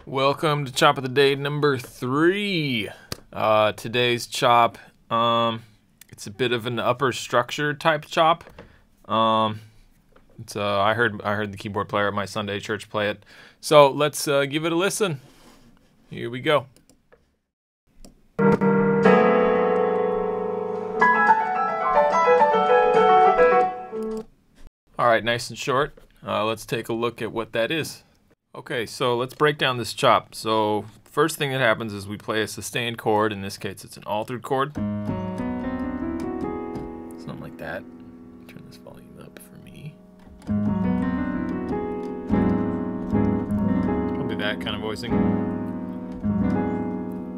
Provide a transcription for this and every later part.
Welcome to Chop of the Day number 3. Today's chop, it's a bit of an upper structure type chop. I heard the keyboard player at my Sunday church play it. So let's give it a listen. Here we go. All right, nice and short. Let's take a look at what that is. Okay, so let's break down this chop. So first thing that happens is we play a sustained chord. In this case, it's an altered chord. Something like that. Turn this volume up for me. Probably that kind of voicing.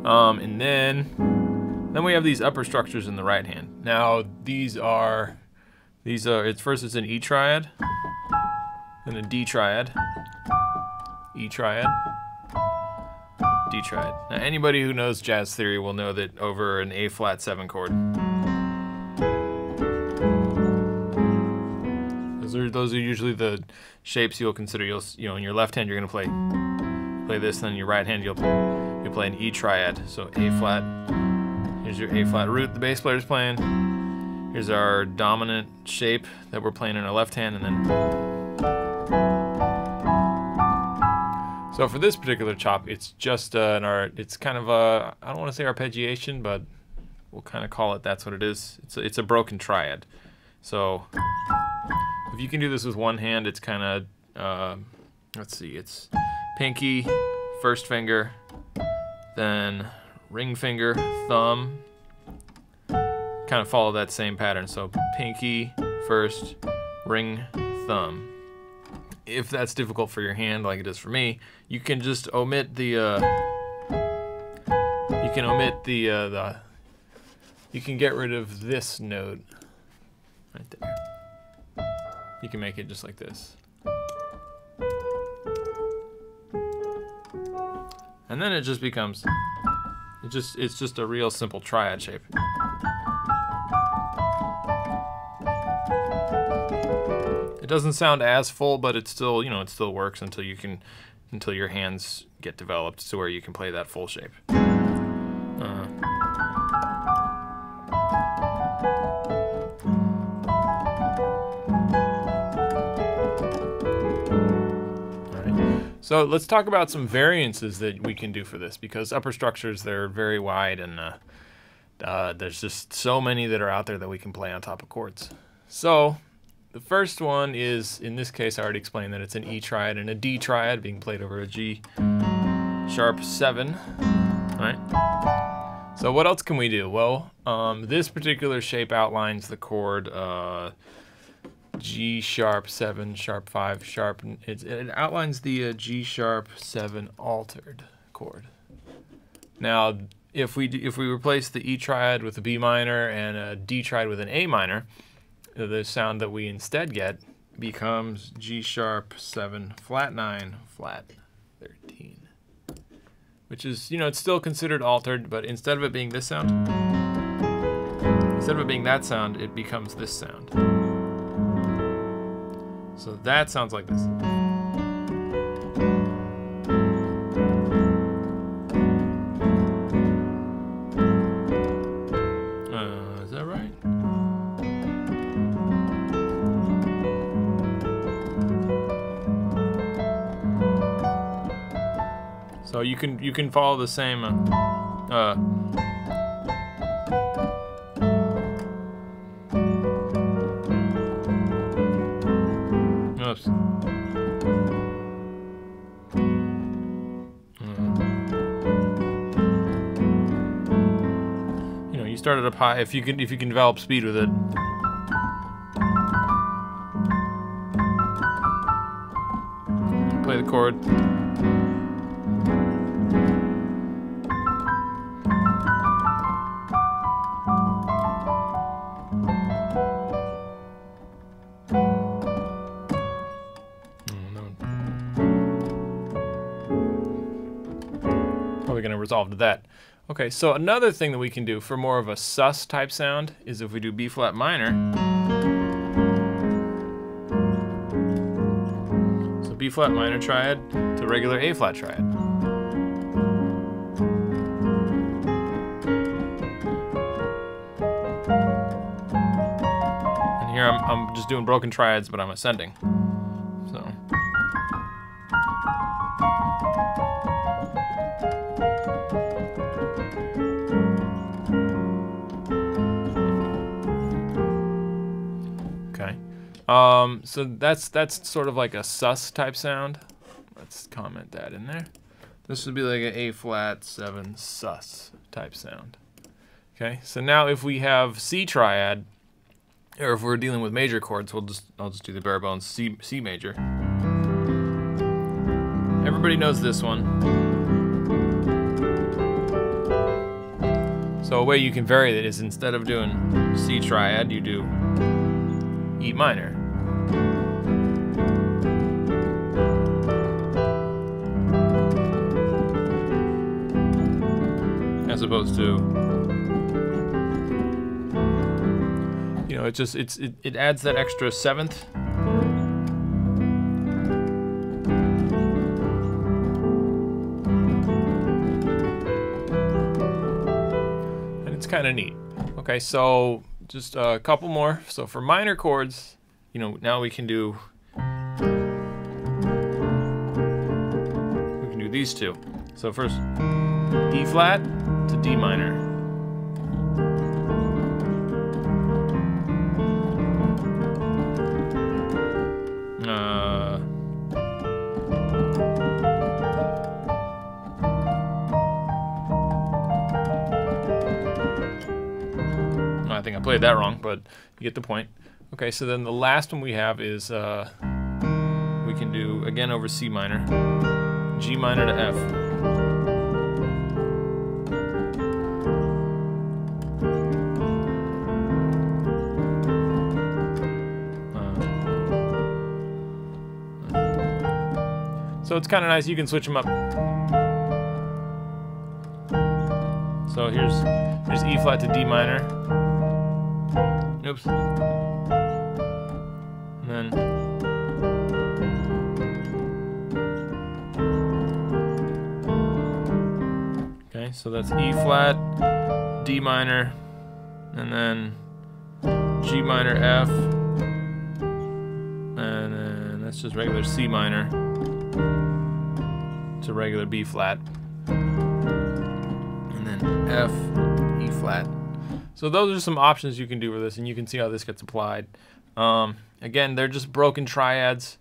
And then we have these upper structures in the right hand. Now it's an E triad, then a D triad, E triad, D triad. Now anybody who knows jazz theory will know that over an A flat 7 chord. Those are usually the shapes you'll consider. In your left hand you're gonna play this, then in your right hand you'll play an E triad. So A flat. Here's your A flat root the bass player's playing. Here's our dominant shape that we're playing in our left hand, and then. So for this particular chop, it's just it's kind of a, I don't want to say arpeggiation, but we'll kind of call it that's what it is. It's a broken triad. So if you can do this with one hand, it's kind of, let's see, it's pinky, first finger, then ring finger, thumb. Kind of follow that same pattern. So pinky, first, ring, thumb. If that's difficult for your hand, like it is for me, you can just omit the. You can get rid of this note right there. You can make it just like this, and then it just becomes. It's just a real simple triad shape. It doesn't sound as full, but it still, it still works until your hands get developed to where you can play that full shape. So let's talk about some variances that we can do for this, because upper structures, they're very wide, and there's just so many that are out there that we can play on top of chords. So the first one is, in this case, I already explained that it's an E triad and a D triad being played over a G sharp 7, right? So what else can we do? Well, this particular shape outlines the chord G sharp 7, sharp 5, sharp. It outlines the G sharp 7 altered chord. Now, if we replace the E triad with a B minor and a D triad with an A minor, the sound that we instead get becomes G sharp 7, flat 9, flat 13, which is, it's still considered altered, but instead of it being this sound, instead of it being that sound, it becomes this sound. So that sounds like this. Is that right? So you can follow the same. Oops. You started up high. If you can develop speed with it. Play the chord. Probably going to resolve to that. Okay, so another thing that we can do for more of a sus type sound is if we do B flat minor. So B flat minor triad to regular A flat triad. here I'm just doing broken triads, but I'm ascending. So. Okay. So that's sort of like a sus type sound. Let's comment that in there. This would be like an A flat 7 sus type sound. Okay, so now if we have C triad, or if we're dealing with major chords, I'll just do the bare bones C major. Everybody knows this one. So a way you can vary it is instead of doing C triad, you do E minor. As opposed to, you know, it adds that extra 7th. And it's kind of neat. Okay, so just a couple more. So for minor chords, you know, now we can do these two. So first, E flat to D minor. I think I played that wrong, but you get the point. Okay, so then the last one we have is we can do again over C minor, G minor to F. So it's kind of nice, you can switch them up. So here's E flat to D minor. Oops. And then okay, so that's E flat, D minor, and then G minor F, and then that's just regular C minor to regular B flat, and then F, E flat. So those are some options you can do with this, and you can see how this gets applied. Again, they're just broken triads.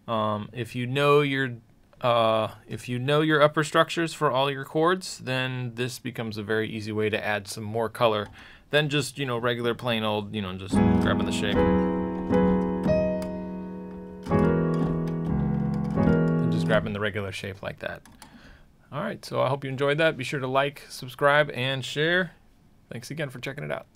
If you know your upper structures for all your chords, then this becomes a very easy way to add some more color than just, you know, regular plain old, you know, just grabbing the shape. And just grabbing the regular shape like that. All right, so I hope you enjoyed that. Be sure to like, subscribe, and share. Thanks again for checking it out.